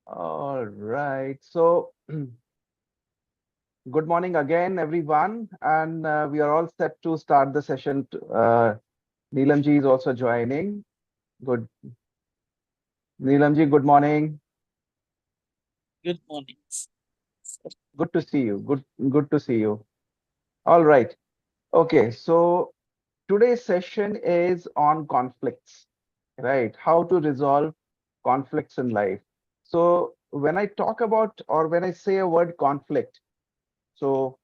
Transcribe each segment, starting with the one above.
All right. So, good morning again, everyone. And we are all set to start the session. Neelam ji is also joining. Good. Neelam ji, good morning. Good morning. Good to see you. Good to see you. All right. Okay. So, today's session is on conflicts, right? How to resolve conflicts in life. So, when I talk about or when I say a word conflict, so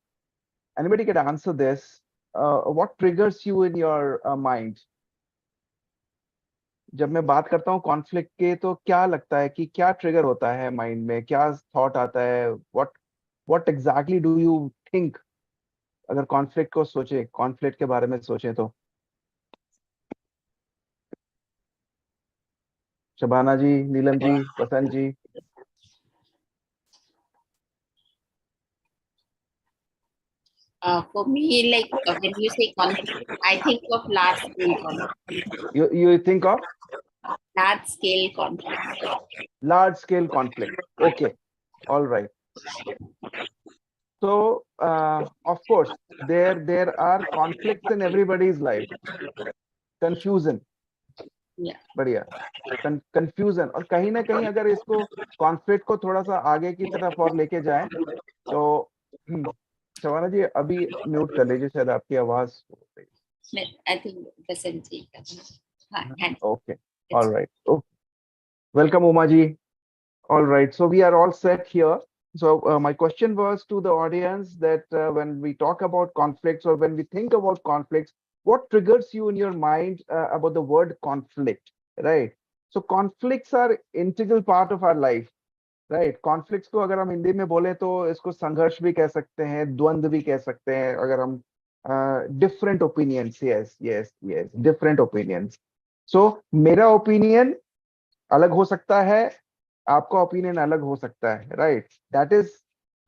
anybody can answer this. What triggers you in your mind? जब मैं बात करता हूँ conflict के तो क्या लगता है कि क्या ट्रिगर होता है माइंड में, क्या थॉट आता है, what exactly do you think? अगर कॉन्फ्लिक्ट को सोचे, कॉन्फ्लिक्ट के बारे में सोचें तो शबाना जी, नीलम जी, वसंत जी। For me, when you say conflict, I think of large scale conflict. You think of Large scale conflict. large scale conflict. Okay, all right. So of course there are conflicts in everybody's life. Confusion, Yeah. बढ़िया। Confusion, और कहीं ना कहीं अगर इसको conflict को थोड़ा सा आगे की तरफ और लेके जाएं तो शबाना जी अभी म्यूट कर लीजिए, शायद आपकी आवाज। I think the Sandeep. Okay, alright, welcome Uma ji. Alright, so we are all set here. So my question was to the audience that when we talk about conflicts or when we think about conflicts, what triggers you in your mind about the word conflict, right? So conflicts are integral part of our life, right? Conflicts को अगर हम हिंदी में बोले तो इसको संघर्ष भी कह सकते हैं, द्वंद्व भी कह सकते हैं। अगर हम different opinions, yes, different opinions. So मेरा opinion अलग हो सकता है, आपका ओपिनियन अलग हो सकता है, right? That is,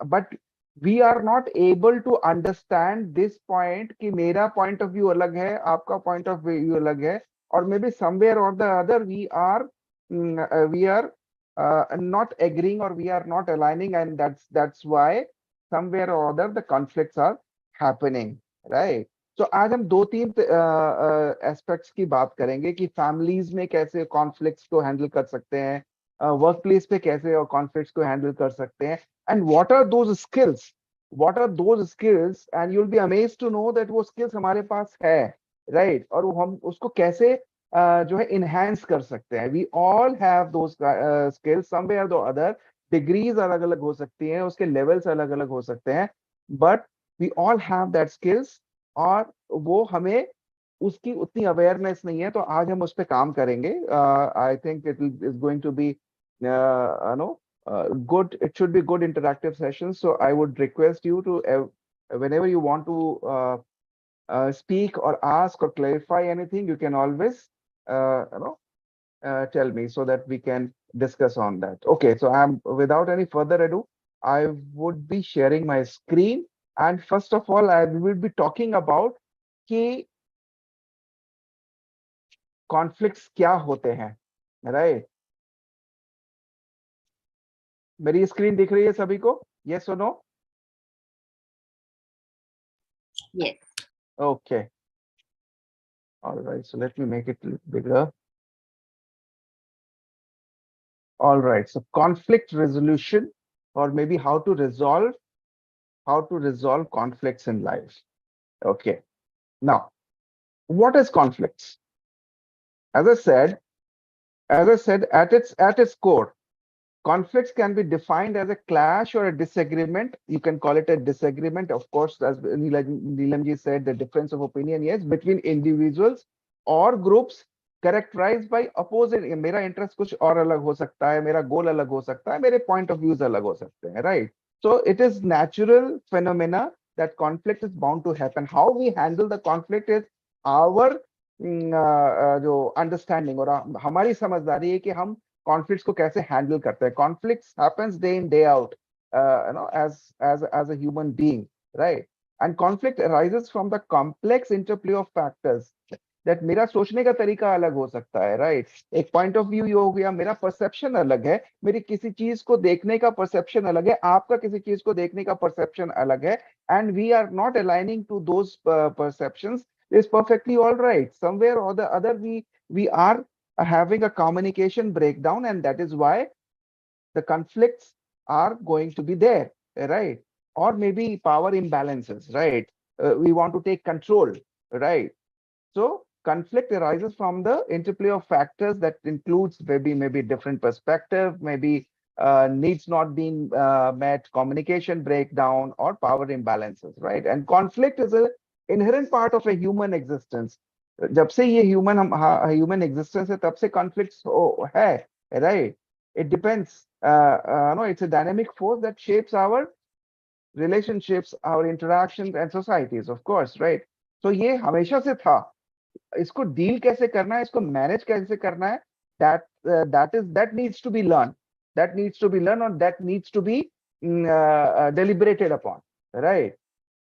but we are not able to understand this point कि मेरा पॉइंट ऑफ व्यू अलग है, आपका पॉइंट ऑफ व्यू अलग है, और मे बी समवेयर और the other we are not agreeing or we are not aligning, and that's why somewhere or other the conflicts are happening, right? तो आज हम दो तीन एस्पेक्ट्स की बात करेंगे कि फैमिलीज में कैसे कॉन्फ्लिक्ट्स को हैंडल कर सकते हैं, वर्क प्लेस पे कैसे और कॉन्फ्लिक्ट्स को हैंडल कर सकते हैं, and what are those skills and you will be amazed to know that वो स्किल्स हमारे पास है, राइट? और वो हम उसको कैसे जो है इनहेंस कर सकते हैं। We all have those skills somewhere the other. Degrees अलग अलग हो सकती हैं, उसके लेवल्स अलग अलग हो सकते हैं, but we all have that skills, और वो हमें उसकी उतनी अवेयरनेस नहीं है। तो आज हम उस पर काम करेंगे। I think it is going to be no good. It should be good interactive sessions. So I would request you to whenever you want to speak or ask or clarify anything, you can always tell me so that we can discuss on that. Okay, so I'm without any further ado, I would be sharing my screen, and first of all I will be talking about कि conflicts क्या होते हैं, right? मेरी screen दिख रही है सभी को? यस और no? Yes. Okay. All right, so let me make it a little bigger. All right, so conflict resolution, or maybe how to resolve conflicts in life. Okay, now what is conflicts? As I said, at its core, conflicts can be defined as a clash or a disagreement. You can call it a disagreement, of course, as Neelam ji said, the difference of opinion, yes, between individuals or groups characterized by opposite. मेरा interest कुछ और अलग हो सकता है, मेरा गोल अलग हो सकता है, मेरे पॉइंट ऑफ व्यूज अलग हो सकते हैं, right? So it is natural phenomena that conflict is bound to happen. How we handle the conflict is our जो अंडरस्टैंडिंग और हमारी समझदारी है कि हम कॉन्फ्लिक्ट्स को कैसे हैंडल करते हैं। Conflicts happens day in day out, as a human being, right? And conflict arises from the complex interplay of factors that मेरा सोचने का तरीका अलग हो सकता है, right? एक पॉइंट ऑफ व्यू ये हो गया, मेरा परसेप्शन अलग है, मेरी किसी चीज को देखने का परसेप्शन अलग है, आपका किसी चीज को देखने का परसेप्शन अलग है, and we are not aligning to those perceptions is perfectly all right. Somewhere or the other we are having a communication breakdown, and that is why the conflicts are going to be there, right? Or maybe power imbalances, right? We want to take control, right? So conflict arises from the interplay of factors that includes maybe different perspective, maybe needs not being met, communication breakdown, or power imbalances, right? And conflict is a inherent part of a human existence. जब से ये human existence है, तब से conflicts है, right? It depends. No, it's a dynamic force that shapes our relationships, our interactions, and societies, of course, right? So ये हमेशा से था. इसको डील कैसे करना है, इसको मैनेज कैसे करना है, that needs to be learned, or that needs to be deliberated upon, right?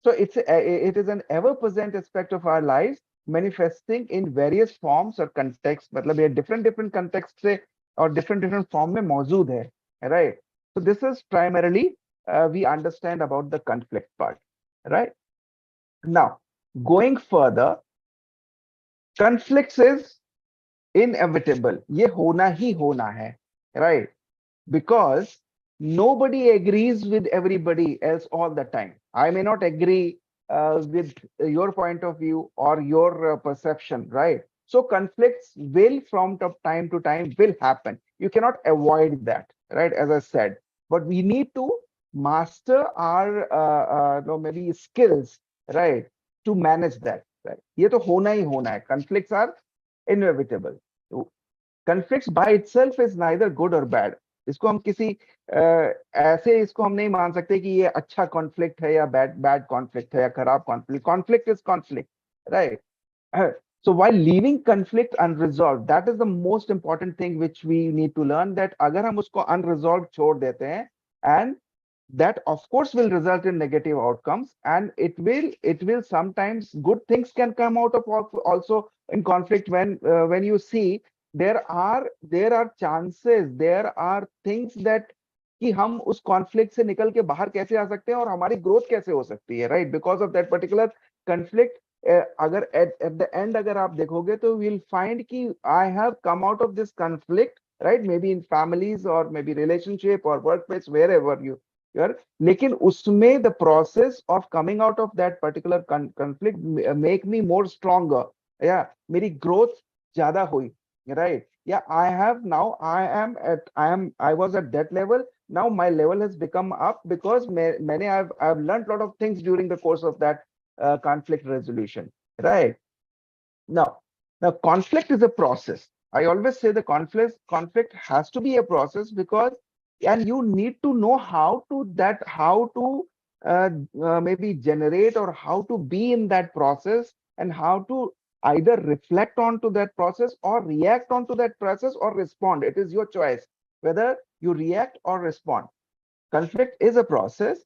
So it is an ever present aspect of our lives, manifesting in various forms or contexts. मतलब ये different context से और different form में मौजूद है, right? So this is primarily we understand about the conflict part, right? Now going further, conflicts is inevitable. ये होना ही होना है, right? Because nobody agrees with everybody else all the time. I may not agree with your point of view or your perception, right? So conflicts will from time to time will happen. You cannot avoid that, right? As I said, but we need to master our no, maybe skills, right, to manage that, right? ये तो होना ही होना है. Conflicts are inevitable. Conflicts by itself is neither good or bad. इसको हम किसी ऐसे इसको हम नहीं मान सकते कि ये अच्छा कॉन्फ्लिक्ट है या बैड कॉन्फ्लिक्ट है या खराब conflict. Conflict is conflict, right? So while leaving conflict unresolved, that is the most important thing which we need to learn, that अगर हम उसको unresolved छोड़ देते हैं, and that of course will result in negative outcomes, and it will sometimes good things can come out of also in conflict. When you see there are chances, there are things that कि हम उस conflict से निकल के बाहर कैसे आ सकते हैं और हमारी ग्रोथ कैसे हो सकती है, right? Because of that particular conflict. अगर एट द एंड अगर आप देखोगे तो विल फाइंड कि I have come out of this conflict, right? Maybe in families और मे बी रिलेशनशिप और work place, wherever you are. लेकिन उसमें the process of coming out of that particular conflict make me more stronger, या मेरी growth ज्यादा हुई, right? Yeah, I was at that level. Now my level has become up because I've learned a lot of things during the course of that conflict resolution, right? Now conflict is a process. I always say the conflict has to be a process, because and you need to know how to maybe generate or how to be in that process, and how to either reflect onto that process or react onto that process or respond. It is your choice whether you react or respond. Conflict is a process.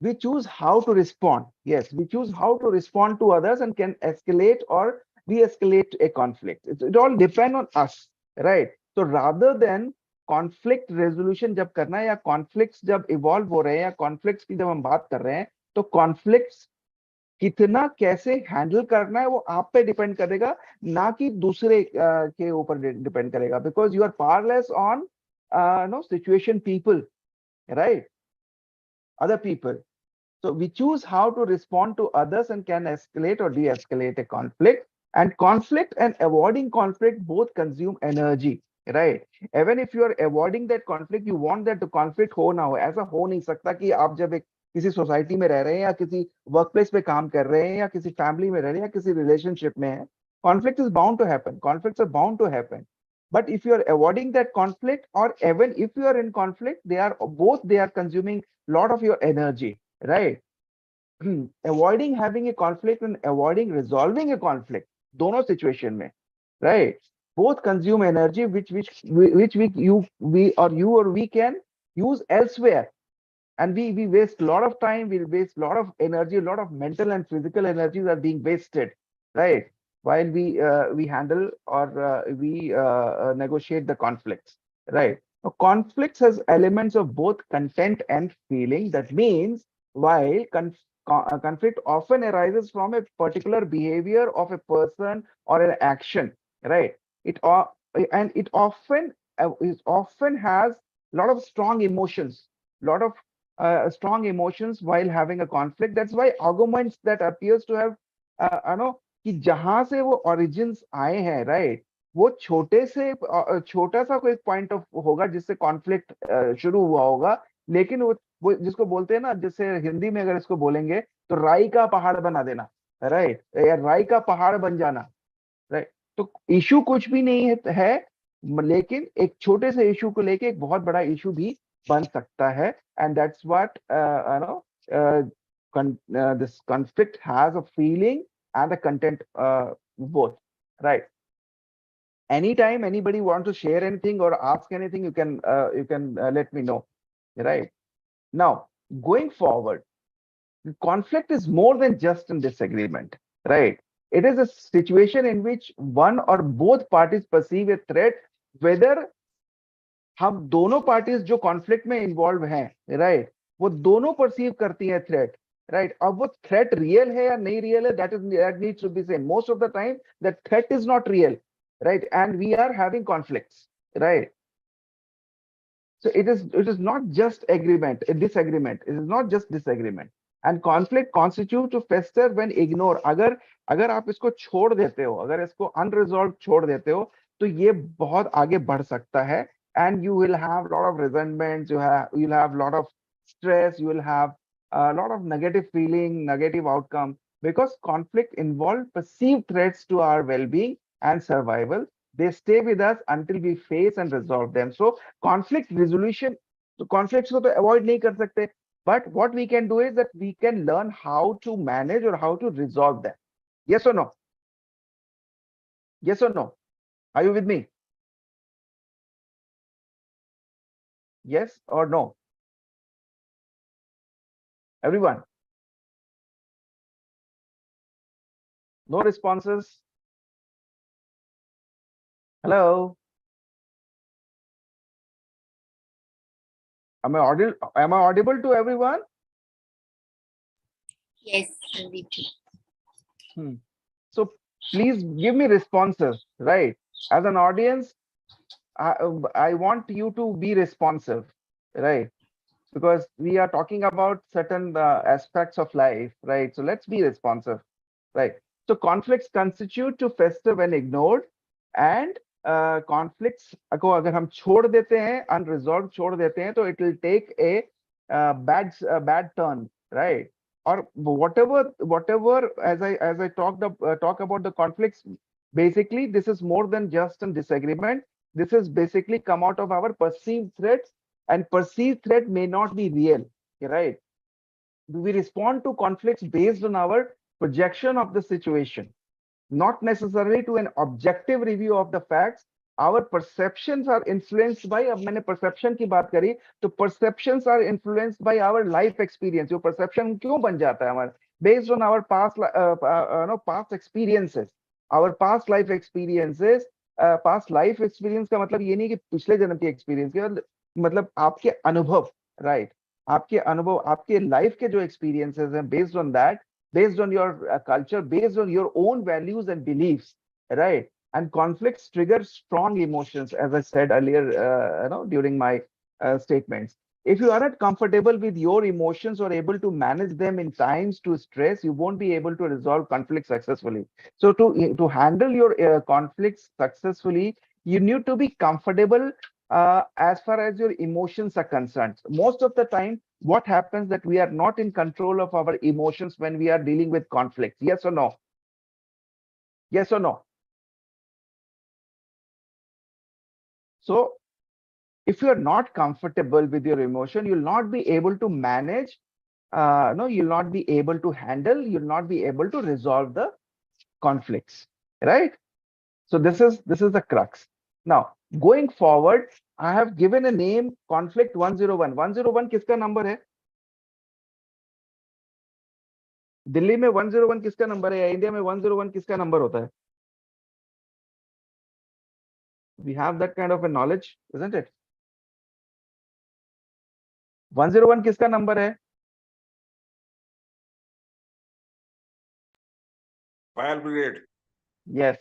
We choose how to respond. Yes, we choose how to respond to others and can escalate or de-escalate a conflict. It all depends on us, right? So rather than conflict resolution जब करना है, या conflicts जब evolve हो रहे हैं, या conflicts की जब हम बात कर रहे हैं, तो conflicts कितना कैसे हैंडल करना है वो आप पे डिपेंड करेगा, ना कि दूसरे के ऊपर डिपेंड करेगा. Because you are powerless on no situation, people, right? other people. So we choose how to respond to others and can escalate or de-escalate a conflict. And conflict and avoiding conflict both consume energy, right? Even if you are avoiding that conflict, you want that the conflict हो ना हो. ऐसा हो नहीं सकता कि आप जब एक किसी सोसाइटी में रह रहे हैं, या किसी वर्क प्लेस पे काम कर रहे हैं, या किसी फैमिली में रह रहे हैं, या किसी रिलेशनशिप में है, conflict is bound to happen. Conflicts are bound to happen. But if you are avoiding that conflict, or even if you are in conflict, they are consuming a lot of your energy, right? Avoiding having a conflict and avoiding resolving a conflict, दोनों situation में, right? Both consume energy which we can use elsewhere, and we waste a lot of time, we waste a lot of energy, a lot of mental and physical energies are being wasted, right? while we handle or we negotiate the conflicts, right? Now, conflicts has elements of both content and feeling. That means while conflict often arises from a particular behavior of a person or an action, right? It and it often has a lot of strong emotions, lot of strong emotions while having a conflict. That's why arguments that appears to have कि जहां से वो origins आए हैं, right? वो छोटे से छोटा सा कोई पॉइंट ऑफ होगा जिससे कॉन्फ्लिक्ट शुरू हुआ होगा, लेकिन वो जिसको बोलते हैं ना, जैसे हिंदी में अगर इसको बोलेंगे तो राई का पहाड़ बना देना, राइट? या राई का पहाड़ बन जाना, राइट? तो इशू कुछ भी नहीं है, लेकिन एक छोटे से इशू को लेके एक बहुत बड़ा इशू भी बन सकता है. And that's what this conflict has a feeling and the content both, right? Anytime anybody want to share anything or ask anything, you can let me know, right? Now, going forward, conflict is more than just a disagreement, right? It is a situation in which one or both parties perceive a threat, whether हम दोनों parties जो conflict में involve हैं, right, वो दोनों perceive करती हैं threat, right? अब वो थ्रेट रियल है या नहीं रियल है, that needs to be same. Most of the time that threat is not real, right? And we are having conflicts, right? So it is not just disagreement. It is not just disagreement. And conflict constitute to fester when ignored. अगर आप इसको छोड़ देते हो, अगर इसको unresolved छोड़ देते हो, तो ये बहुत आगे बढ़ सकता है. And you will have a lot of resentments, you'll have a lot of stress, you will have a lot of negative feeling, negative outcome, because conflict involve perceived threats to our well-being and survival. They stay with us until we face and resolve them. So conflict resolution, तो conflicts को तो avoid नहीं कर सकते, but what we can do is that we can learn how to manage or how to resolve them. Yes or no? Yes or no? Are you with me? Yes or no? Everyone? No responses? Hello? Am I audible to everyone? Yes, Sandeep. So please give me responses, right? As an audience, I want you to be responsive, right? Because we are talking about certain aspects of life, right? So let's be responsive, right? So conflicts constitute to fester when ignored, and conflicts को अगर हम छोड़ देते हैं, unresolved छोड़ देते हैं, तो it will take a bad turn, right? Or whatever, as I talk about the conflicts, basically this is more than just a disagreement. This is basically come out of our perceived threats, and perceived threat may not be real, right? We respond to conflicts based on our projection of the situation, not necessarily to an objective review of the facts. Our perceptions are influenced by, अब मैंने perception की बात करी, तो perceptions are influenced by our life experience. जो perception क्यों बन जाता है हमारा? Based on our past experiences, our past life experiences. past life experience का मतलब ये नहीं कि पिछले जन्म की experience के, मतलब आपके अनुभव, right? आपके अनुभव, आपके life के जो experiences हैं, based on that, based on your culture, based on your own values and beliefs, right? And conflicts trigger strong emotions, as I said earlier, during my statements. If you aren't comfortable with your emotions or able to manage them in times to stress, you won't be able to resolve conflicts successfully. So to handle your conflicts successfully, you need to be comfortable as far as your emotions are concerned. Most of the time, what happens that we are not in control of our emotions when we are dealing with conflicts. Yes or no? Yes or no? So if you are not comfortable with your emotion, you'll not be able to manage, you'll not be able to handle, you'll not be able to resolve the conflicts, right? So this is the crux. Now, going forward, I have given a name, conflict 101. 101 किसका number है? दिल्ली में 101 किसका number है, या India में 101 किसका number होता है? We have that kind of a knowledge, isn't it? 101 किसका नंबर है? Fire brigade. Yes,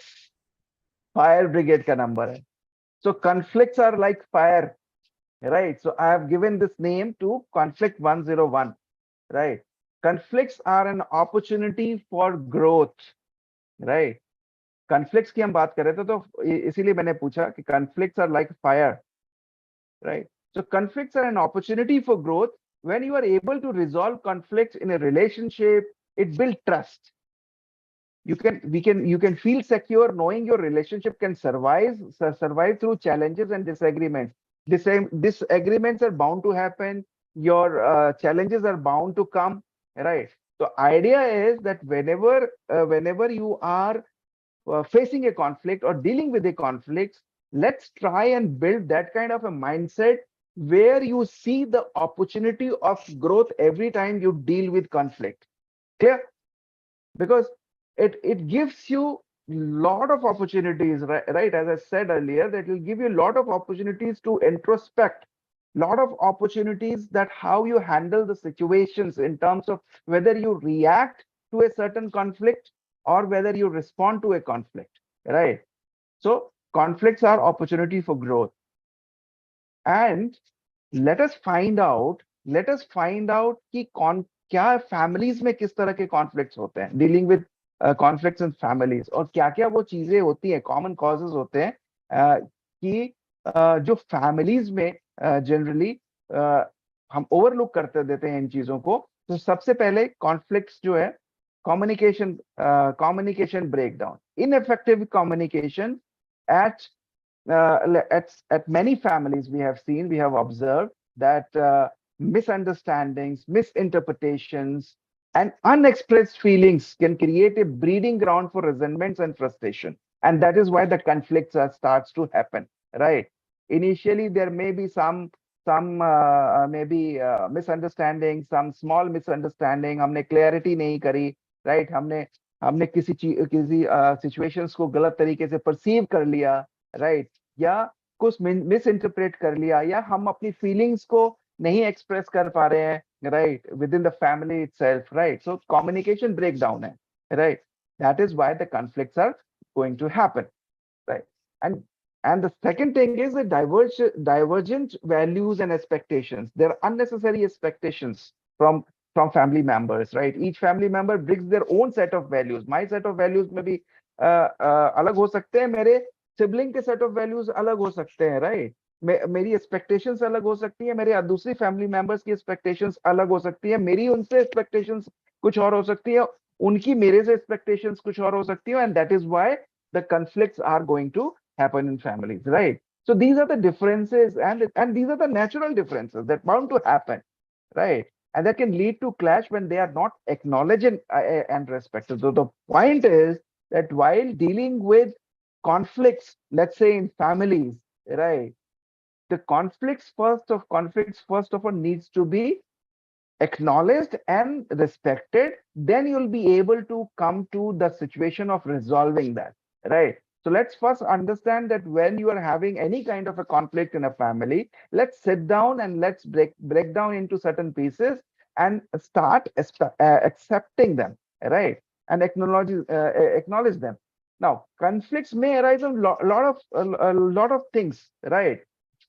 fire brigade का नंबर है. So conflicts are like fire, right? So I have given this name to conflict 101, right? Conflicts are an opportunity for growth, right? Conflicts की हम बात कर रहे थे तो इसीलिए मैंने पूछा कि conflicts are like fire, right? So conflicts are an opportunity for growth. When you are able to resolve conflicts in a relationship, it builds trust. You can feel secure knowing your relationship can survive through challenges and disagreements. Disagreements are bound to happen. Your challenges are bound to come, right? So idea is that whenever you are facing a conflict or dealing with a conflict, let's try and build that kind of a mindset where you see the opportunity of growth every time you deal with conflict. Clear? Because it gives you lot of opportunities, right? As I said earlier, that will give you a lot of opportunities to introspect, lot of opportunities that how you handle the situations in terms of whether you react to a certain conflict or whether you respond to a conflict, right? So conflicts are opportunity for growth. And let us find out कि कौन क्या families में किस तरह के conflicts होते हैं, dealing with conflicts in families, और क्या क्या वो चीजें होती हैं, common causes होते हैं कि जो families में generally हम overlook करते देते हैं इन चीजों को. तो सबसे पहले conflicts जो है communication breakdown, ineffective communication at at many families we have observed that misunderstandings, misinterpretations, and unexpressed feelings can create a breeding ground for resentments and frustration. And that is why the conflicts starts to happen, right? Initially, there may be some maybe misunderstanding, some small misunderstanding. हमने clarity नहीं करी, right? हमने किसी situations को गलत तरीके से perceive कर लिया, right? या कुछ मिस इंटरप्रेट कर लिया, या हम अपनी फीलिंग्स को नहीं एक्सप्रेस कर पा रहे हैं, right, within the family itself, right? So communication break down है, right? That is why the conflicts are going to happen, right? And the second thing is the divergent values and expectations. There are unnecessary expectations from family members, right? Each family member brings their own set of values. My set of values में भी अलग हो सकते हैं, मेरे sibling के set of values अलग हो सकते हैं, राइट? मेरी एक्सपेक्टेशंस अलग हो सकती है, मेरे दूसरी फैमिली मेंबर्स की एक्सपेक्टेशंस अलग हो सकती है, मेरी उनसे एक्सपेक्टेशंस कुछ और हो सकती है, उनकी मेरे से एक्सपेक्टेशंस कुछ और हो सकती है, and that is why the conflicts are going to happen in families, right? So these are the differences, and these are the natural differences that bound to happen, right? And that can lead to clash when they are not acknowledged and respected. So the point is that while dealing with conflicts, let's say in families, right, the conflicts first of all needs to be acknowledged and respected. Then you'll be able to come to the situation of resolving that, right? So let's first understand that when you are having any kind of a conflict in a family, let's sit down and let's break down into certain pieces and start accepting them, right? And acknowledge them. Now conflicts may arise on a lot of things, right?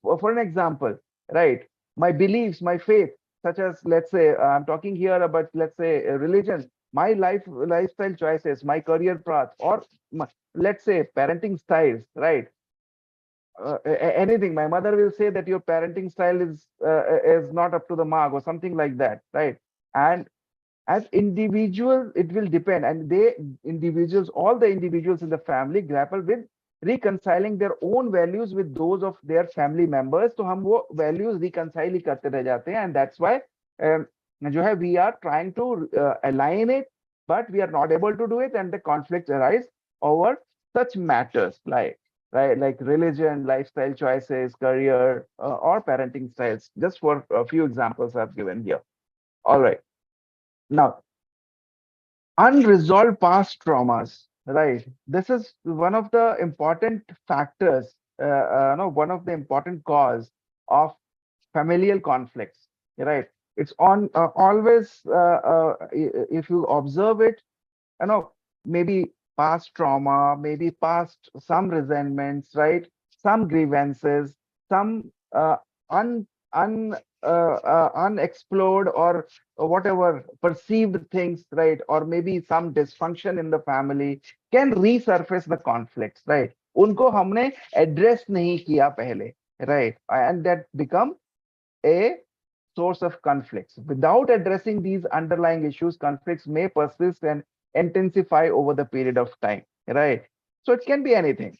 For an example, right, my beliefs, my faith, such as, let's say, I'm talking here about, let's say, religion, my lifestyle choices, my career path, or let's say parenting styles, right? Anything. My mother will say that your parenting style is not up to the mark or something like that, right? And as individuals, it will depend, and all the individuals in the family grapple with reconciling their own values with those of their family members. तो हम वो values reconcile ही करते रह जाते हैं, and that's why जो है we are trying to align it, but we are not able to do it, and the conflicts arise over such matters like religion, lifestyle choices, career, or parenting styles. Just for a few examples I've given here. All right. Now, unresolved past traumas, right? This is one of the important factors one of the important cause of familial conflicts, right? It's on always, if you observe it, maybe past trauma, maybe past some resentments, right? Some grievances, some un un unexplored or whatever perceived things, right? Or maybe some dysfunction in the family can resurface the conflicts, right? उनको हमने address नहीं किया पहले, right? And that become a source of conflicts. Without addressing these underlying issues, conflicts may persist and intensify over the period of time, right? So it can be anything,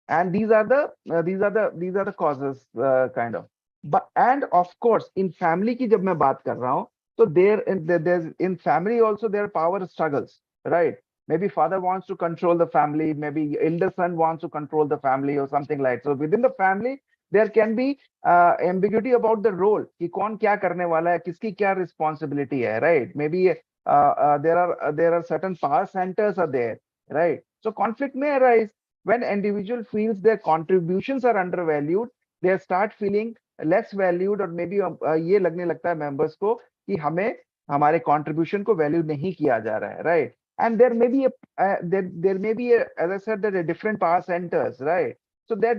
and these are the causes, kind of. But and of course, in family की जब मैं बात कर रहा हूँ, so there's in family also there are power struggles, right? Maybe father wants to control the family, maybe elder son wants to control the family or something like. So within the family, there can be ambiguity about the role कि कौन क्या करने वाला है, किसकी क्या responsibility है, right? Maybe there are certain power centers are there, right? So conflict may arise when individual feels their contributions are undervalued, they start feeling less valued, और maybe ये लगने लगता है members को कि हमें हमारे contribution को value नहीं किया जा रहा है, right? And there may be there may be as I said, there are different power centers, right? So that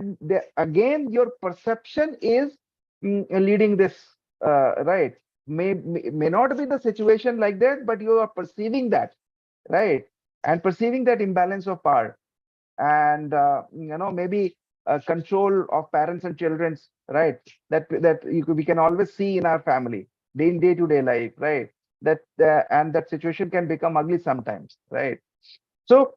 again your perception is leading this, right? May not be the situation like that, but you are perceiving that, right? And perceiving that imbalance of power, and maybe control of parents and children's, right? We can always see in our family in day-to-day life, right? That and that situation can become ugly sometimes, right? So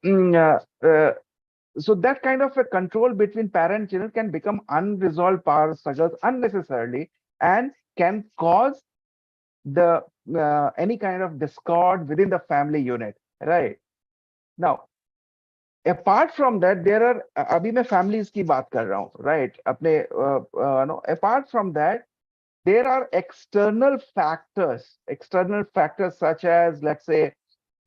so that kind of a control between parent and children can become unresolved power struggles unnecessarily, and can cause the any kind of discord within the family unit, right? Now, apart from that, there are अभी मैं families की बात कर रहा हूँ, right? अपने no, apart from that, there are external factors such as, let's say,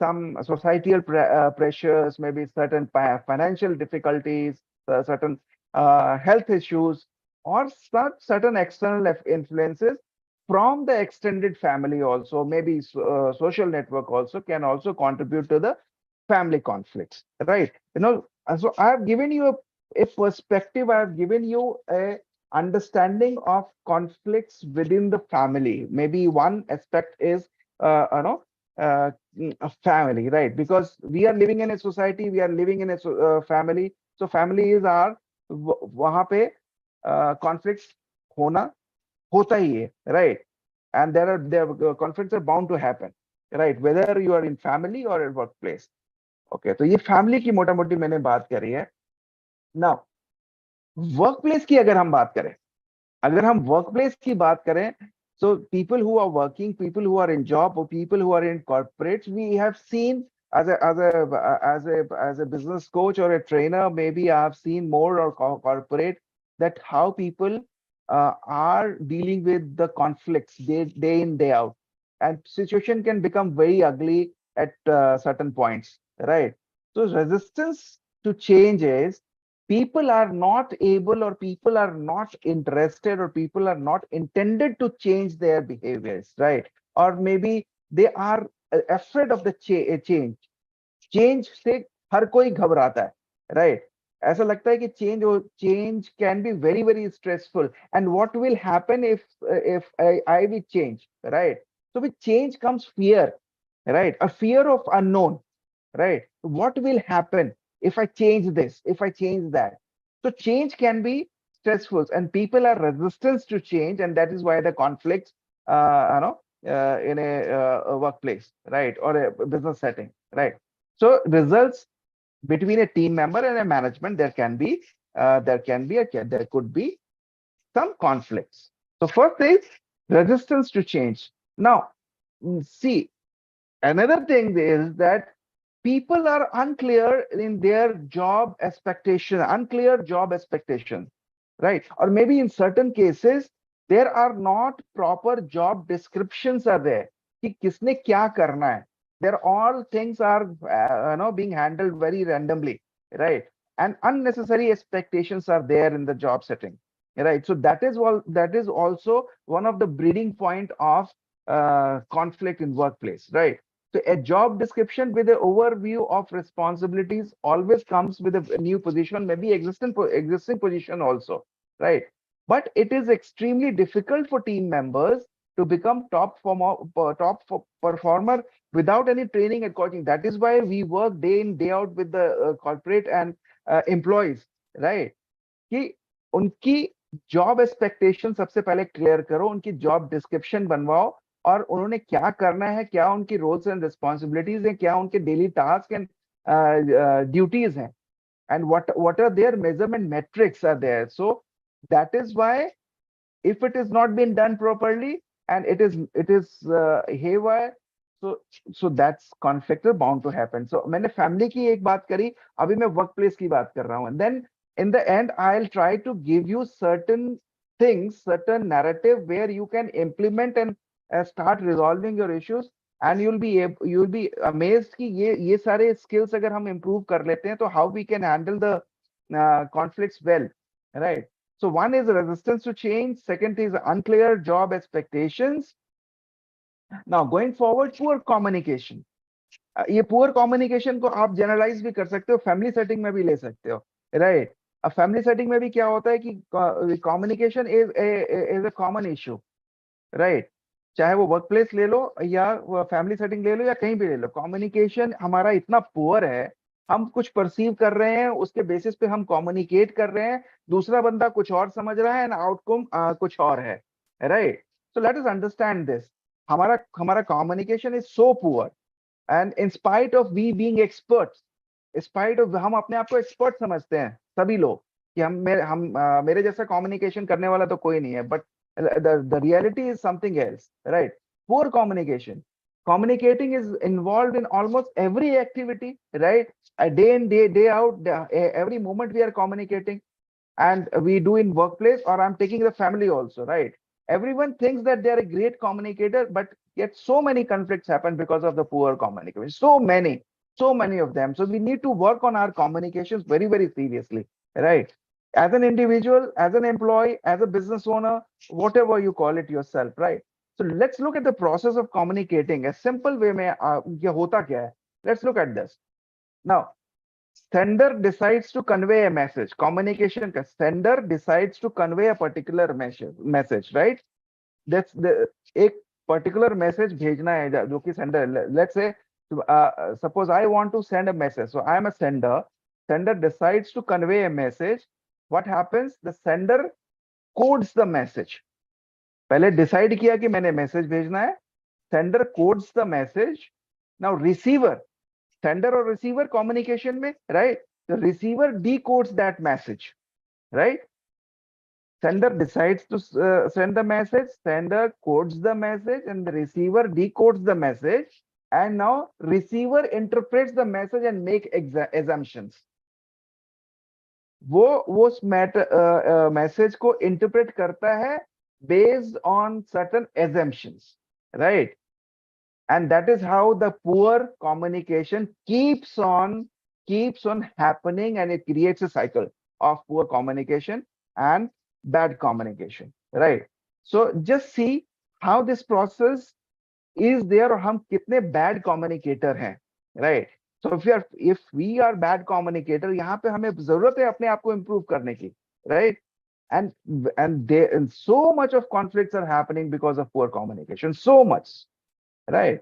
some societal pressures, maybe certain financial difficulties, certain health issues, or certain external influences from the extended family also, maybe social network also can also contribute to the family conflicts, right? And so I have given you a perspective, I have given you a understanding of conflicts within the family. Maybe one aspect is a family, right? Because we are living in a society, we are living in a family. So family is our वहां पे conflicts होना होता ही है, right? And there conflicts are bound to happen, right? Whether you are in family or at workplace. Okay, तो ये family की मोटा मोटी मैंने बात करी है. Now, workplace की अगर हम बात करें, अगर हम workplace की बात करें, so people who are working, people who are in job, or people who are in corporates, we have seen as a business coach or a trainer, maybe I have seen more or corporate, that how people are dealing with the conflicts day in day out, and situation can become very ugly at certain points, right? So resistance to change is people are not able, or people are not interested, or people are not intended to change their behaviors, right? Or maybe they are afraid of the change. Change से हर कोई घबराता है, right? ऐसा लगता है कि change can be very very stressful, and what will happen if I will change, right? So with change comes fear, right? A fear of unknown, right? What will happen if I change this, if I change that? So change can be stressful, and people are resistant to change, and that is why the conflicts, in a workplace, right, or a business setting, right? So results between a team member and a management, there could be some conflicts. So first is resistance to change. Now, see, another thing is that people are unclear in their unclear job expectations, right? Or maybe in certain cases, there are not proper job descriptions are there. कि किसने क्या करना है. There all things are being handled very randomly, right? and unnecessary expectations are there in the job setting, right? So that is also one of the breeding point of conflict in workplace, right? So a job description with an overview of responsibilities always comes with a new position, maybe existing position also, right? But it is extremely difficult for team members to become performer without any training and coaching. That is why we work day in day out with the corporate and employees, right? कि उनकी job expectation सबसे पहले clear करो, उनकी job description बनवाओ, और उन्होंने क्या करना है, क्या उनकी रोल्स एंड रिस्पॉन्सिबिलिटीज हैं, क्या उनके डेली टास्क एंड ड्यूटीज हैं, and what are their measurement metrics are there. So that is why if it is not been done properly and it is haywire, so that's conflict is bound to happen. So मैंने family की एक बात करी, अभी मैं workplace की बात कर रहा हूँ, and then in the end I'll try to give you certain things, certain narrative where you can implement and start resolving your issues, and you'll be amazed कि ये सारे skills अगर हम improve कर लेते हैं तो how we can handle the conflicts well, right? So one is resistance to change, second is unclear job expectations. Now going forward, poor communication. ये poor communication को आप generalize भी कर सकते हो, family setting में भी ले सकते हो, right? अब family setting में भी क्या होता है कि communication is a common issue, right? चाहे वो वर्क प्लेस ले लो या फैमिली सेटिंग ले लो या कहीं भी ले लो, कम्युनिकेशन हमारा इतना पुअर है, हम कुछ परसीव कर रहे हैं, उसके बेसिस पे हम कम्युनिकेट कर रहे हैं, दूसरा बंदा कुछ और समझ रहा है एंड आउटकम कुछ और है, right? So let us understand this. हमारा हमारा communication is so poor, and in spite of we being experts, spite of हम अपने आप को एक्सपर्ट समझते हैं सभी लोग कि मेरे जैसा कम्युनिकेशन करने वाला तो कोई नहीं है, but the reality is something else, right? Poor communication. Communicating is involved in almost every activity, right? A day in day out, every moment we are communicating, and we do in workplace, or I'm taking the family also, right? Everyone thinks that they are a great communicator, but yet so many conflicts happen because of the poor communication. So many of them. So we need to work on our communications very, very seriously, right? As an individual, as an employee, as a business owner, whatever you call it yourself, right? So let's look at the process of communicating. A simple way में ये होता क्या है? Let's look at this. Now, sender decides to convey a message. Communication का sender decides to convey a particular message, right? That's the एक particular message भेजना है जो कि sender. Let's say suppose I want to send a message. So I am a sender. Sender decides to convey a message. What happens? The sender codes the message. पहले decide किया कि मैंने message भेजना है. Sender codes the message. Now receiver, sender और receiver communication में, right? The receiver decodes that message, right? Sender decides to send the message, sender codes the message, and the receiver decodes the message. And now receiver interprets the message and make assumptions. वो उस message को interpret करता है based on certain assumptions, right? And that is how the poor communication keeps on happening, and it creates a cycle of poor communication and bad communication, right? So just see how this process is there, और हम कितने bad communicator हैं, right? So if we are bad communicator, यहाँ पे हमें जरूरत है अपने आप को improve करने की, right? And so much of conflicts are happening because of poor communication, so much, right?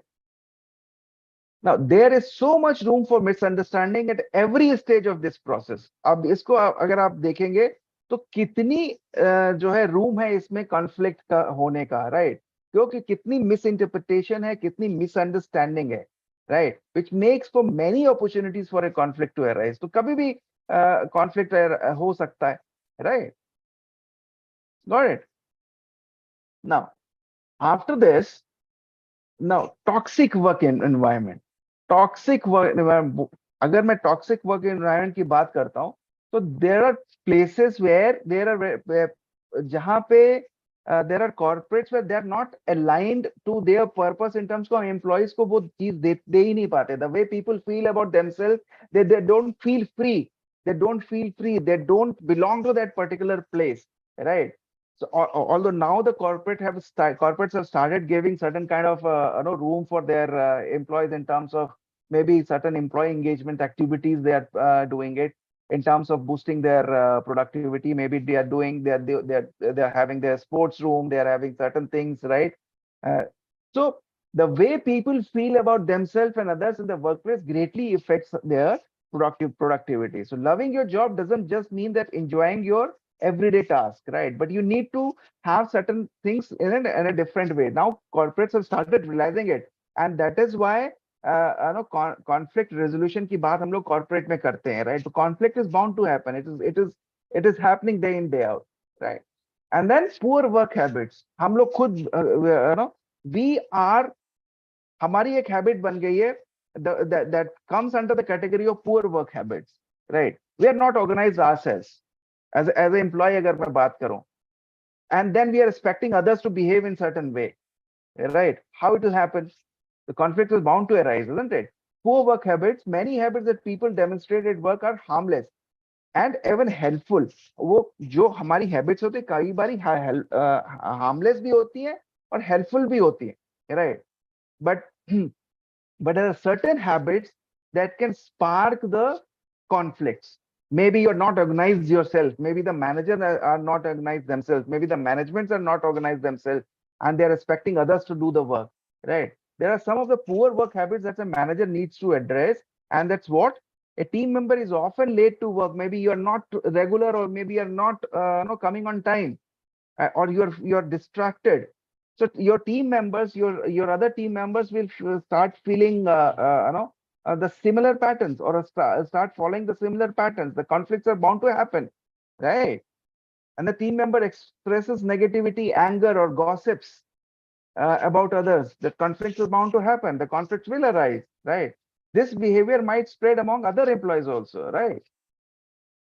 Now there is so much room for misunderstanding at every stage of this process. अब इसको अगर आप देखेंगे तो कितनी जो है रूम है इसमें conflict का होने का, right? क्योंकि कितनी misinterpretation है, कितनी misunderstanding है, right? Which makes for many opportunities for a conflict to arise. तो कभी भी conflict हो सकता है, right? Got it? Now, after this, now toxic work environment. Toxic work environment. अगर मैं toxic work environment की बात करता हूँ, तो there are places where there are जहाँ पे there are corporates where they are not aligned to their purpose in terms of employees को वो चीज दे ही नहीं पाते. The way people feel about themselves, they don't feel free. They don't feel free. They don't belong to that particular place, right? So although now the corporates have started giving certain kind of room for their employees in terms of maybe certain employee engagement activities they are doing it in terms of boosting their productivity. Maybe they are doing they're having their sports room. They are having certain things, right? Uh, so the way people feel about themselves and others in the workplace greatly affects their productivity. So loving your job doesn't just mean that enjoying your everyday task, right? But you need to have certain things in a different way. Now corporates have started realizing it, and that is why conflict resolution की बात हम लोग corporate में करते हैं, right? So conflict is bound to happen. It is happening day in day out, right? And then poor work habits. हम लोग खुद we are हमारी एक habit बन गई है that comes under the category of poor work habits, right? We are not organized ourselves as an employee अगर मैं बात करूं, and then we are expecting others to behave in certain way, right? How it will happen? The conflict is bound to arise, isn't it? Poor work habits, many habits that people demonstrate at work are harmless and even helpful. वो जो हमारी habits होती है कई बारी harmless भी होती है और helpful भी होती है, right? But but there are certain habits that can spark the conflicts. Maybe you're not organized yourself. Maybe the managers are not organized themselves. Maybe the managements are not organized themselves, and they're expecting others to do the work, right? There are some of the poor work habits that a manager needs to address, and that's what a team member is often late to work. Maybe you're not regular, or maybe you're not coming on time, or you're distracted. So your team members, your other team members will start feeling the similar patterns, or start following the similar patterns. The conflicts are bound to happen, right? And the team member expresses negativity, anger, or gossips about others. The conflicts is bound to happen. The conflicts will arise, right? This behavior might spread among other employees also, right?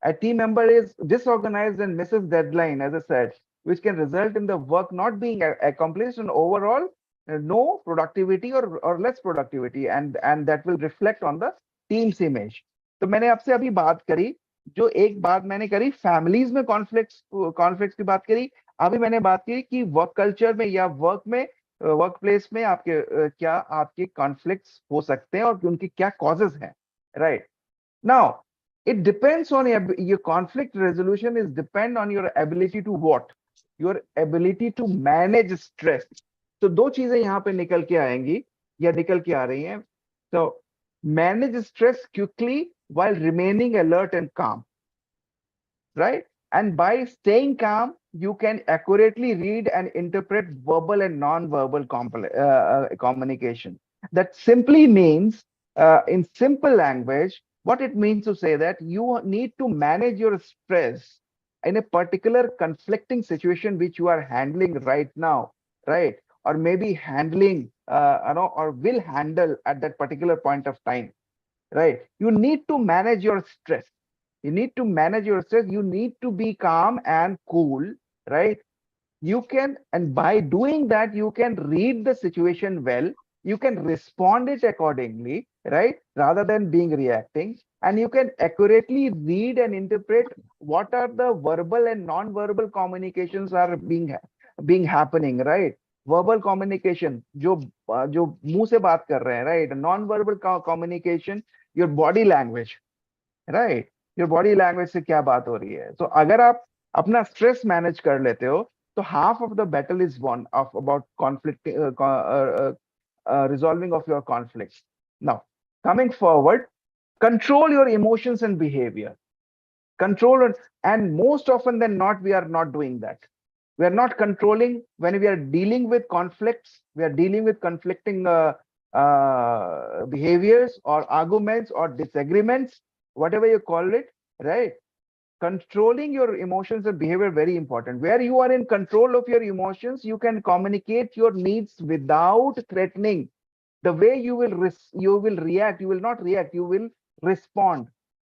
A team member is disorganized and misses deadline, as I said, which can result in the work not being accomplished, and overall no productivity or less productivity, and that will reflect on the team's image. तो मैंने आपसे अभी बात करी, जो एक बात मैंने करी फैमिलीज में कॉन्फ्लिक्ट्स की बात करी, अभी मैंने बात की कि वर्क कल्चर में या वर्क प्लेस में आपके क्या आपके कॉन्फ्लिक्ट्स हो सकते हैं और उनकी क्या कॉजेज हैं, right? Now it depends on your conflict resolution is depend on your ability to what? Your ability to manage stress. तो दो चीजें यहाँ पे निकल के आएंगी या निकल के आ रही हैं. So manage stress quickly while remaining alert and calm, right? And by staying calm, you can accurately read and interpret verbal and non-verbal communication. That simply means, in simple language, what it means to say that you need to manage your stress in a particular conflicting situation which you are handling right now, right? Or maybe handling, or will handle at that particular point of time, right? You need to manage your stress. You need to manage your stress. You need to be calm and cool, right? You can, and by doing that, you can read the situation well. You can respond it accordingly, right? Rather than being reacting. And you can accurately read and interpret what are the verbal and non-verbal communications are being happening, right? Verbal communication, जो मुंह से बात कर रहे हैं, right? Non-verbal communication, your body language, right? Your body language से क्या बात हो रही है? So अगर आप अपना stress manage कर लेते हो, तो half of the battle is won of about conflict, resolving of your conflicts. Now, coming forward, control your emotions and behavior. Control, and most often than not, we are not doing that. We are not controlling when we are dealing with conflicts. We are dealing with conflicting behaviors or arguments or disagreements, whatever you call it, right? Controlling your emotions and behavior, very important. Where you are in control of your emotions, you can communicate your needs without threatening. The way you will react, you will not react, you will respond.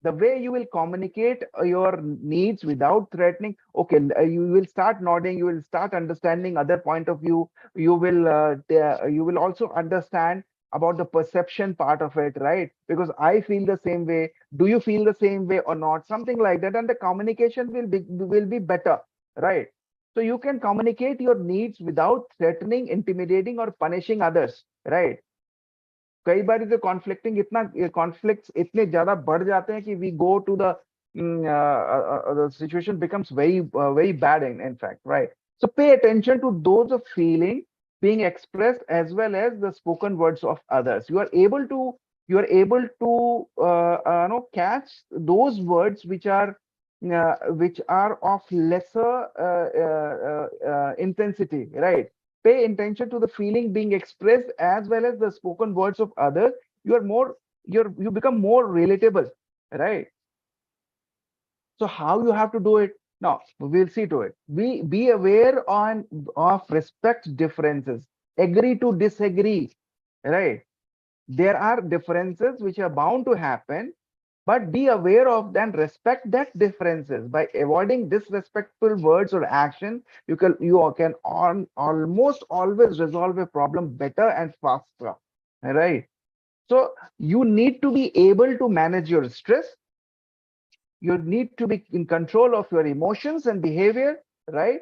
The way you will communicate your needs without threatening, okay, you will start nodding, you will start understanding other point of view, you will also understand about the perception part of it, right? Because I feel the same way. Do you feel the same way or not? Something like that. And the communication will be better, right? So you can communicate your needs without threatening, intimidating, or punishing others, right? कई बार जो conflicting इतना conflicts इतने ज्यादा बढ़ जाते हैं कि we go to the situation becomes very bad in fact, right? So pay attention to those of feeling being expressed as well as the spoken words of others. You are able to catch those words which are of lesser intensity, right? Pay attention to the feeling being expressed as well as the spoken words of others. You become more relatable, right? So how you have to do it? Now we'll see to it. Be aware of respect differences, agree to disagree, right? There are differences which are bound to happen, but be aware of them, respect that differences. By avoiding disrespectful words or action, you can almost always resolve a problem better and faster, right? So you need to be able to manage your stress. You need to be in control of your emotions and behavior, right?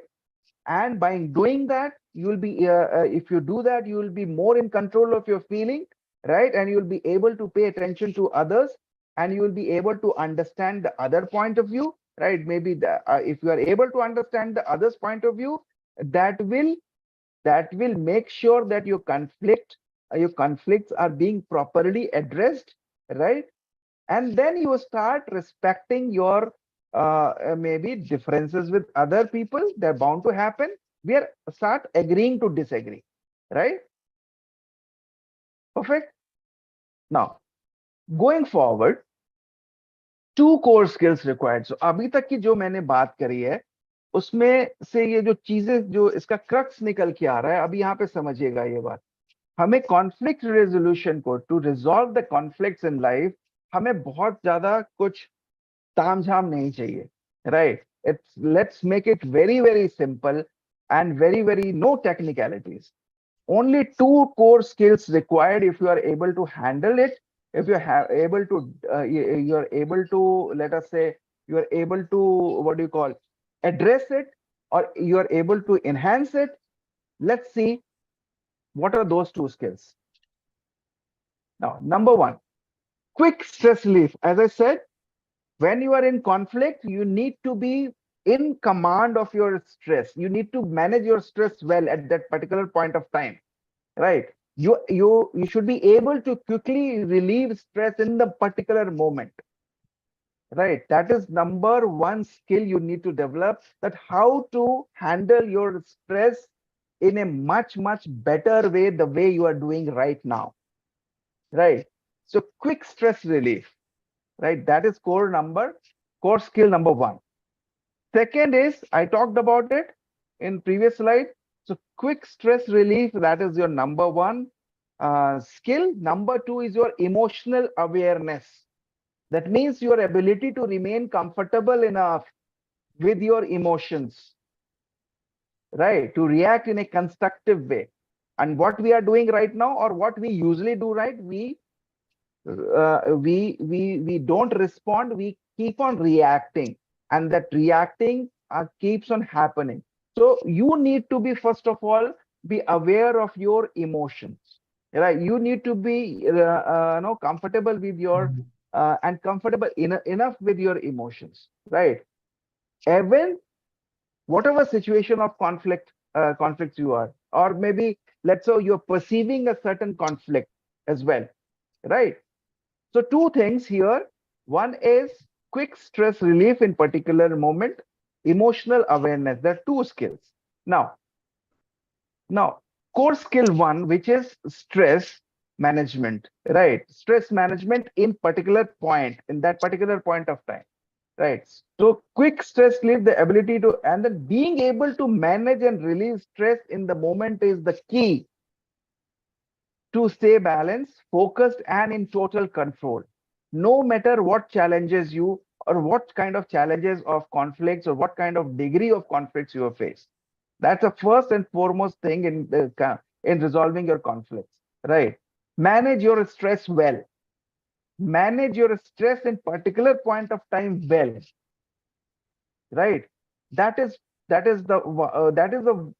And by doing that, you will be if you do that, you will be more in control of your feeling, right? And you will be able to pay attention to others, and you will be able to understand the other point of view, right? Maybe if you are able to understand the other's point of view, that will make sure that your conflicts are being properly addressed, right? And then you start respecting your maybe differences with other people. They're bound to happen. We are start agreeing to disagree, right? Perfect. Now going forward, two core skills required. So अभी तक की जो मैंने बात करी है उसमें से ये जो चीजें जो इसका क्रक्स निकल के आ रहा है, अभी यहाँ पे समझिएगा ये बात। हमें कॉन्फ्लिक्ट रेजोल्यूशन को, to resolve the conflicts in life, हमें बहुत ज्यादा कुछ तामझाम नहीं चाहिए, right? Let's make it very, very simple and very, very no technicalities. Only two core skills required. If you are able to handle it, if you have able to, you're able to, let us say, you are able to, what do you call, address it, or you are able to enhance it. Let's see what are those two skills. Now, number one, quick stress relief. As I said, when you are in conflict, you need to be in command of your stress. You need to manage your stress well at that particular point of time, right? You should be able to quickly relieve stress in the particular moment, right? That is number one skill you need to develop, that how to handle your stress in a much, much better way, the way you are doing right now, right? So quick stress relief, right? That is core skill number one. Second is, I talked about it in previous slide. So quick stress relief, that is your number one skill. Number two is your emotional awareness. That means your ability to remain comfortable enough with your emotions, right? To react in a constructive way. And what we are doing right now, or what we usually do, right? We don't respond, we keep on reacting, and that reacting keeps on happening. So you need to be, first of all, be aware of your emotions, right? You need to be comfortable with your and comfortable enough with your emotions, right? Even whatever situation of conflicts you are, or maybe let's say you're perceiving a certain conflict as well, right? So two things here. One is quick stress relief in particular moment, emotional awareness. There are two skills. Now, core skill one, which is stress management, right? Stress management in that particular point of time, right? So quick stress relief, the ability to, and then being able to manage and release stress in the moment is the key to stay balanced, focused, and in total control. No matter what challenges you, or what kind of challenges of conflicts, or what kind of degree of conflicts you have faced. That's the first and foremost thing in resolving your conflicts, right? Manage your stress well. Manage your stress in particular point of time well. Right? That is the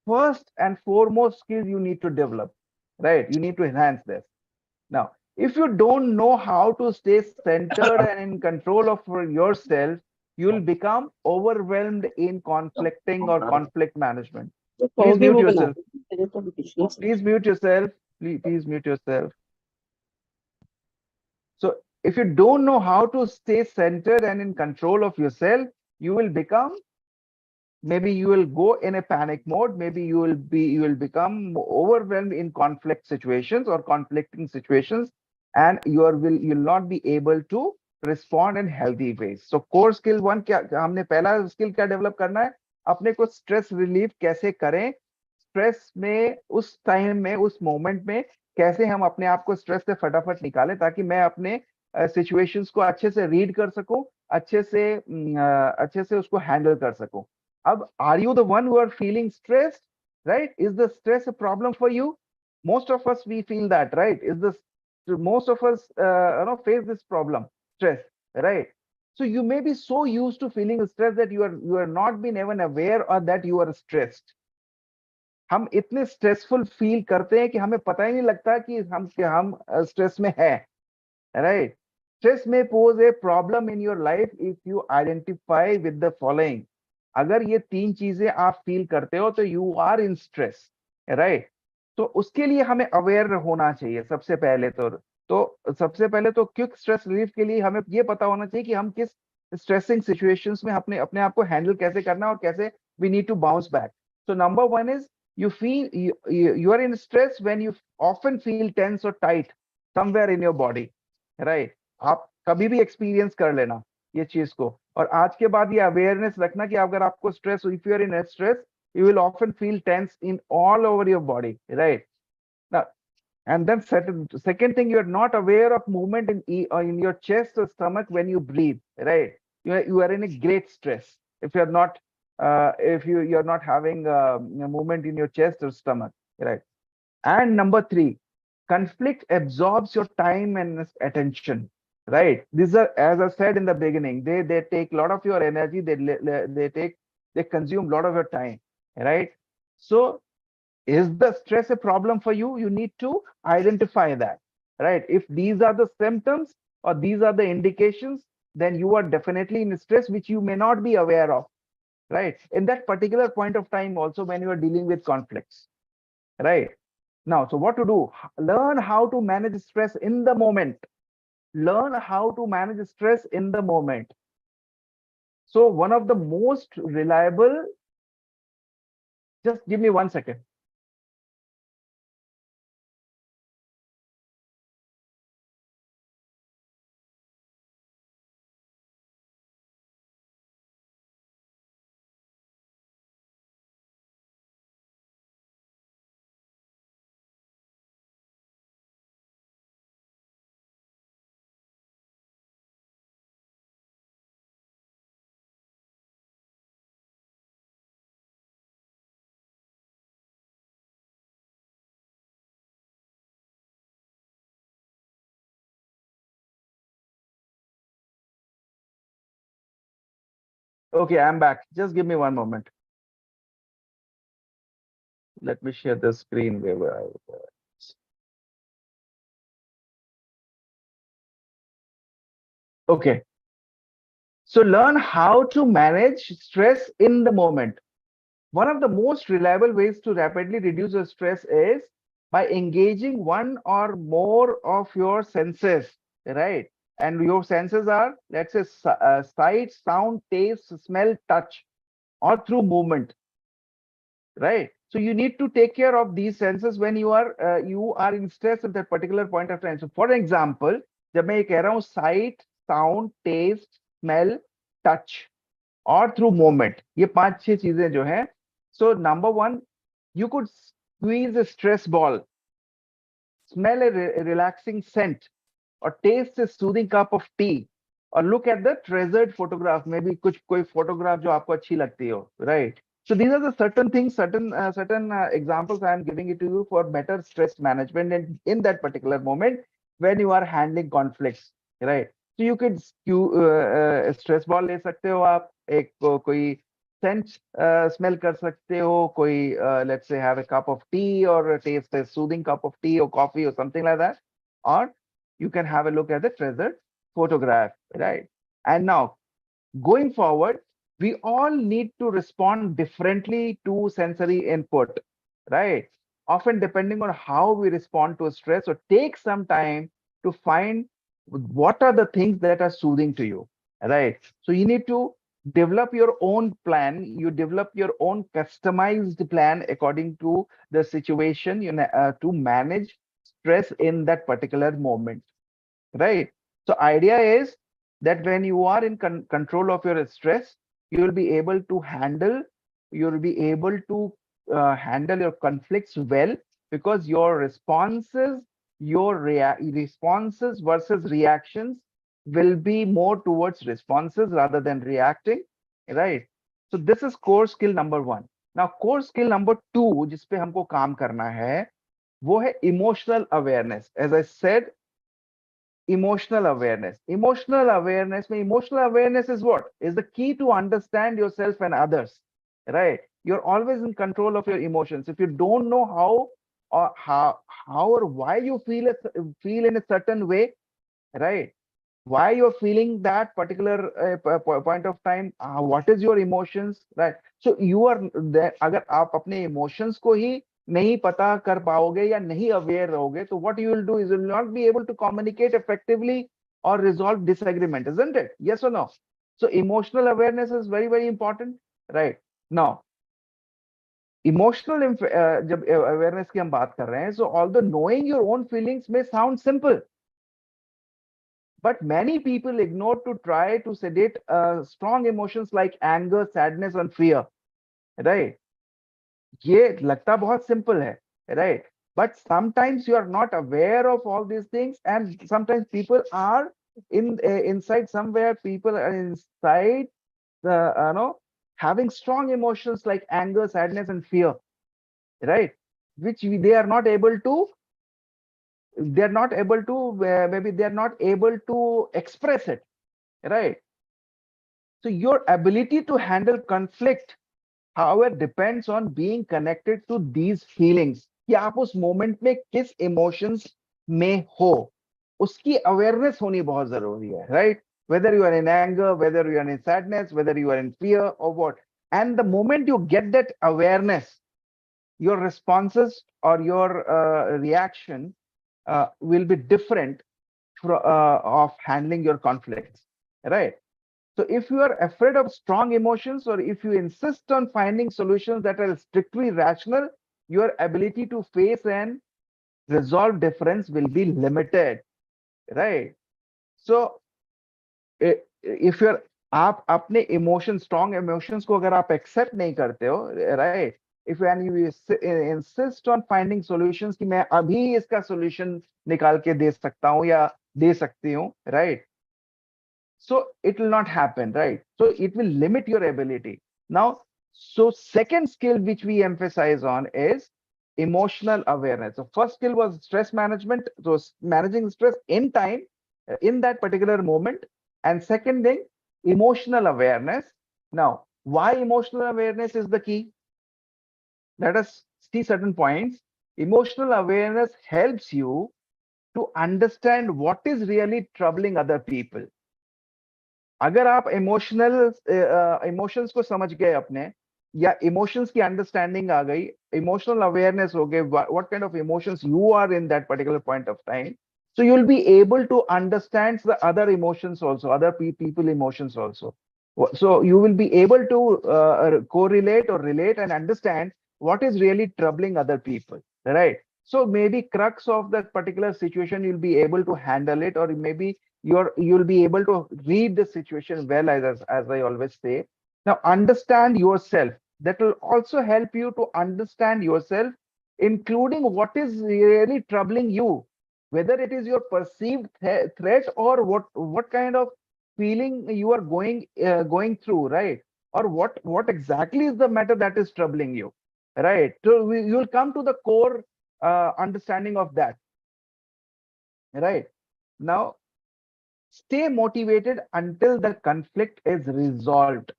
first and foremost skill you need to develop. Right? You need to enhance this. Now, if you don't know how to stay centered and in control of yourself, you'll become overwhelmed in conflicting or conflict management. Please mute yourself. Please mute yourself. Please mute yourself. So if you don't know how to stay centered and in control of yourself, you will become, maybe you will go in a panic mode, maybe you will become overwhelmed in conflict situations or conflicting situations, and you'll not be able to respond in healthy ways. So core skill 1 क्या हमने पहला skill क्या develop करना है, अपने को stress relief कैसे करें, स्ट्रेस में उस टाइम में उस मोमेंट में कैसे हम अपने आप को स्ट्रेस से फटाफट निकालें, ताकि मैं अपने सिचुएशंस को अच्छे से रीड कर सकूं, अच्छे से उसको हैंडल कर सकूं. अब are you the one who are feeling stressed, right? Is the stress a problem for you? Most of us, we feel that, right? Most of us face this problem, stress, right? So you may be so used to feeling stress that you are not been even aware or that you are stressed. हम इतने stressful feel करते हैं कि हमें पता ही नहीं लगता कि हम स्ट्रेस में है, राइट? स्ट्रेस में pose a problem in your life if you identify with the following. अगर ये 3 चीजें आप फील करते हो तो you are in stress, right? तो उसके लिए हमें अवेयर होना चाहिए. सबसे पहले तो क्विक स्ट्रेस रिलीफ के लिए हमें ये पता होना चाहिए कि हम किस स्ट्रेसिंग सिचुएशंस में अपने आप को हैंडल कैसे करना है और कैसे we need to bounce back. So number 1 is you are in stress when you often feel tense or tight somewhere in your body, right? आप कभी भी एक्सपीरियंस कर लेना ये चीज को, और आज के बाद ये अवेयरनेस रखना कि अगर आपको stress, if you are in stress, you will often feel tense in all over your body, right? Now, and then second thing, you are not aware of movement in your chest or stomach when you breathe, right? You are in a great stress if you're not if you're not having a movement in your chest or stomach, right? And number 3, conflict absorbs your time and attention, right? These are, as I said in the beginning, they take a lot of your energy, they consume a lot of your time, right? So is the stress a problem for you? You need to identify that, right? If these are the symptoms or these are the indications, then you are definitely in stress which you may not be aware of, right? In that particular point of time also, when you are dealing with conflicts, right? Now, so what to do? Learn how to manage stress in the moment. Learn how to manage stress in the moment. So one of the most reliable, just give me 1 second. Okay, I'm back. Just give me 1 moment. Let me share the screen where I was. Okay. So learn how to manage stress in the moment. One of the most reliable ways to rapidly reduce your stress is by engaging one or more of your senses, right? And your senses are, let's say, sight, sound, taste, smell, touch, or through movement, right? So you need to take care of these senses when you are in stress at that particular point of time. So for example, जब मैं ये कह रहा हूँ sight, sound, taste, smell, touch, or through movement, ये 5-6 चीजें जो हैं. So number 1, you could squeeze a stress ball, smell a relaxing scent, or taste a soothing cup of tea, or look at the treasured photograph. Maybe कोई photograph जो आपको अच्छी लगती हो, right? So these are the certain things, certain examples I am giving it to you for better stress management in that particular moment when you are handling conflicts, right? So you could stress ball ले सकते हो आप, एक कोई scent smell कर सकते हो, कोई let's say have a cup of tea or taste a soothing cup of tea or coffee or something like that, or you can have a look at the treasured photograph, right? And now going forward, we all need to respond differently to sensory input, right? Often depending on how we respond to stress, or take some time to find what are the things that are soothing to you, right? So you need to develop your own plan. You develop your own customized plan according to the situation, to manage stress in that particular moment, right? So idea is that when you are in control of your stress, you will be able to handle, you'll be able to handle your conflicts well, because your responses, responses versus reactions will be more towards responses rather than reacting, right? So this is core skill number 1. Now core skill number 2 जिस पे हमको काम करना है, वो है emotional awareness. As I said, emotional awareness emotional awareness is what is the key to understand yourself and others, right? You're always in control of your emotions. If you don't know how or how or why you feel in a certain way, right? Why you're feeling that particular point of time, what is your emotions, right? So you are there. अगर आप अपने emotions को ही नहीं पता कर पाओगे या नहीं aware रहोगे, तो what you will do is you will not be able to communicate effectively or resolve disagreement, isn't it? Yes or no? So emotional awareness is very, very important, right? Now emotional जब awareness की हम बात कर रहे हैं, so although knowing your own feelings may sound simple, but many people ignore to try to sedate strong emotions like anger, sadness, and fear, right? ये लगता बहुत simple है, right? But sometimes you are not aware of all these things, and sometimes people are inside somewhere. People are inside the having strong emotions like anger, sadness, and fear, right? Which they are not able to. They're not able to. Maybe they're not able to express it, right? So your ability to handle conflict, however, depends on being connected to these feelings. कि आप उस moment में किस emotions में हो, उसकी awareness होनी बहुत जरूरी है, right? Whether you are in anger, whether you are in sadness, whether you are in fear or what. And the moment you get that awareness, your responses or your reaction will be different of handling your conflicts, right? So if you are afraid of strong emotions, or if you insist on finding solutions that are strictly rational, your ability to face and resolve difference will be limited, right? So if you're आप अपने emotions, strong emotions को अगर आप accept नहीं करते हो, right? If you insist on finding solutions कि मैं अभी इसका solution निकाल के दे सकता हूँ या दे सकती हूँ, right? So it will not happen, right? So it will limit your ability. Now, so second skill which we emphasize on is emotional awareness. So first skill was stress management, so managing stress in time, in that particular moment. And second thing, emotional awareness. Now, why emotional awareness is the key? Let us see certain points. Emotional awareness helps you to understand what is really troubling other people. अगर आप emotions को समझ गए अपने, या emotions की understanding आ गई, emotional awareness हो गए, what kind of emotions you are in that particular point of time, so you'll be able to understand the other emotions also, other people emotions also. So you will be able to correlate or relate and understand what is really troubling other people, right? So maybe crux of that particular situation, you'll be able to handle it, or maybe you'll be able to read the situation well, as I always say. Now understand yourself. That will also help you to understand yourself, including what is really troubling you, whether it is your perceived threat or what kind of feeling you are going through, right? or what exactly is the matter that is troubling you, right? So you'll come to the core understanding of that, right? Now, stay motivated until the conflict is resolved,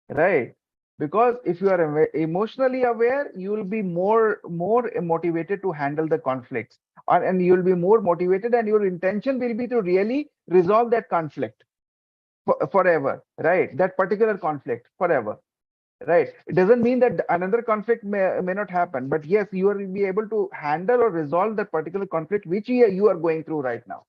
right? Because if you are emotionally aware, you will be more motivated to handle the conflicts, and you'll be more motivated, and your intention will be to really resolve that conflict forever, right? That particular conflict forever, right? It doesn't mean that another conflict may not happen, but yes, you will be able to handle or resolve that particular conflict which you are going through right now.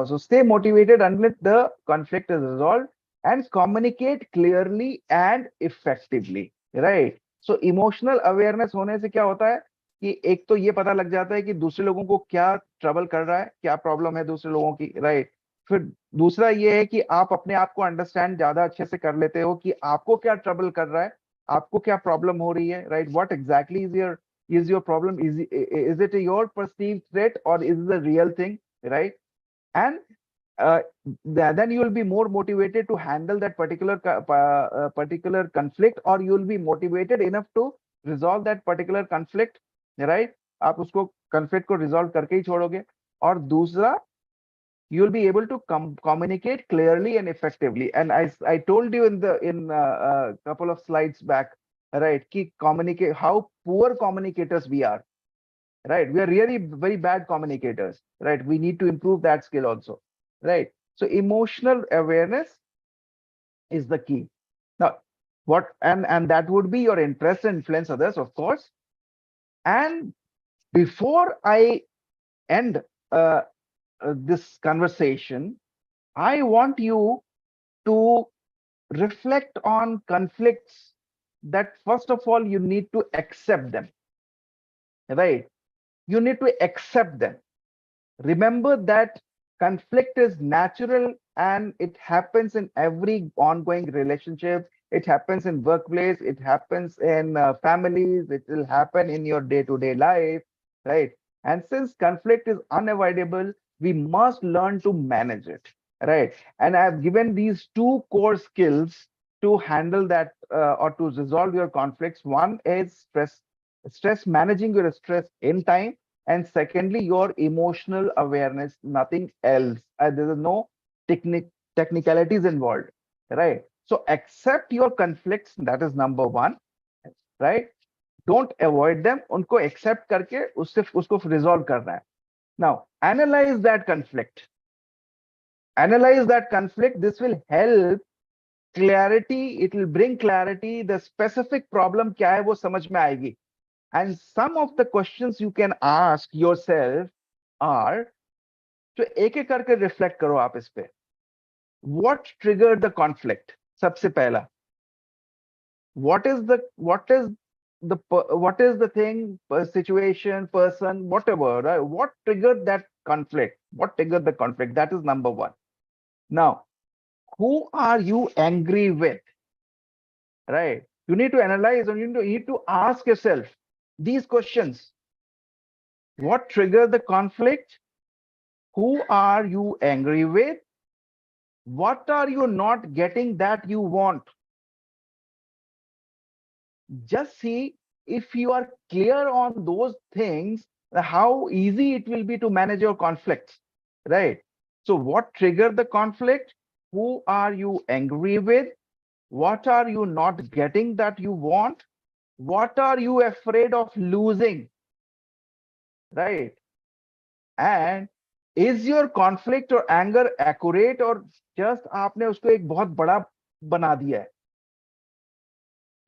So stay motivated until the conflict is resolved, and communicate clearly and effectively, right? So emotional awareness होने से क्या होता है कि एक तो ये पता लग जाता है कि दूसरे लोगों को क्या ट्रबल कर रहा है, क्या प्रॉब्लम है दूसरे लोगों की, राइट? फिर दूसरा ये है कि आप अपने आप को अंडरस्टैंड ज्यादा अच्छे से कर लेते हो कि आपको क्या ट्रबल कर रहा है, आपको क्या प्रॉब्लम हो रही है, right? What exactly is your problem, is it your perceived threat और is it a real thing, right? And uh, then you will be more motivated to handle that particular conflict, or you will be motivated enough to resolve that particular conflict, right? आप उसको conflict को resolve करके ही छोड़ोगे. और दूसरा, you will be able to communicate clearly and effectively. And I told you in couple of slides back, right, कि communicate, how poor communicators we are, right? We are really very bad communicators, right? We need to improve that skill also, right? So emotional awareness is the key. Now, what and that would be your interest and influence others, of course. And before I end this conversation, I want you to reflect on conflicts that first of all you need to accept them, right? You need to accept them. Remember that conflict is natural and it happens in every ongoing relationship. It happens in workplace, it happens in families, it will happen in your day-to-day life, right? And since conflict is unavoidable, we must learn to manage it, right? And I've given these two core skills to handle that or to resolve your conflicts. One is managing your stress in time, and secondly, your emotional awareness, nothing else. There is no technicalities involved, right? So accept your conflicts, that is number one, right? Don't avoid them, उनको accept करके उसको resolve करना है. Now, analyze that conflict. Analyze that conflict. This will help clarity. It will bring clarity. The specific problem क्या है वो समझ में आएगी. And some of the questions you can ask yourself are, तो एक एक करके रिफ्लेक्ट करो आप इस पे. What triggered the conflict? सबसे पहला. What is the thing, situation, person, whatever, right? What triggered that conflict? What triggered the conflict? That is number one. Now, who are you angry with? Right? You need to analyze, and you need to ask yourself these questions. What triggered the conflict? Who are you angry with? What are you not getting that you want? Just see if you are clear on those things, how easy it will be to manage your conflicts, right? So what triggered the conflict? Who are you angry with? What are you not getting that you want? What are you afraid of losing, right? And is your conflict or anger accurate, or just आपने उसको एक बहुत बड़ा बना दिया है,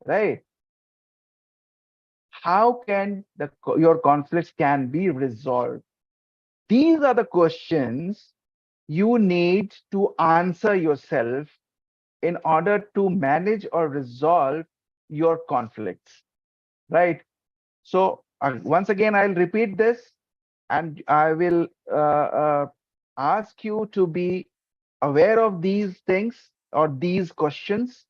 right? How can your conflicts can be resolved? These are the questions you need to answer yourself in order to manage or resolve your conflicts, right? So once again, I'll repeat this, and I will ask you to be aware of these things or these questions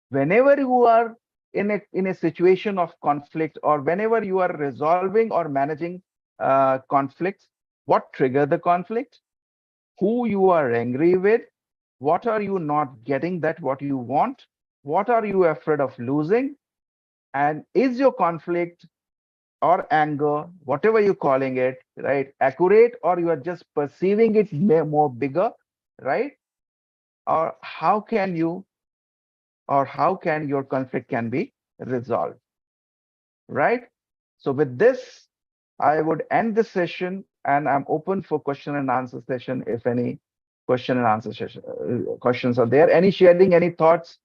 whenever you are in a situation of conflict, or whenever you are resolving or managing conflicts. What triggered the conflict? Who you are angry with? What are you not getting that what you want? What are you afraid of losing? And is your conflict or anger, whatever you're calling it, right, accurate, or you are just perceiving it more bigger, right? Or how can your conflict can be resolved, right? So with this, I would end this session, and I'm open for question and answer session if any question and answer session questions are there. Any sharing, any thoughts,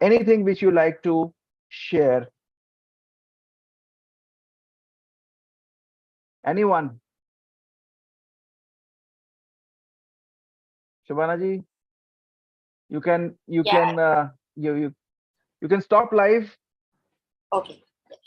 anything which you like to share? Anyone? Shabana ji, you can Yeah. you can stop live. Okay.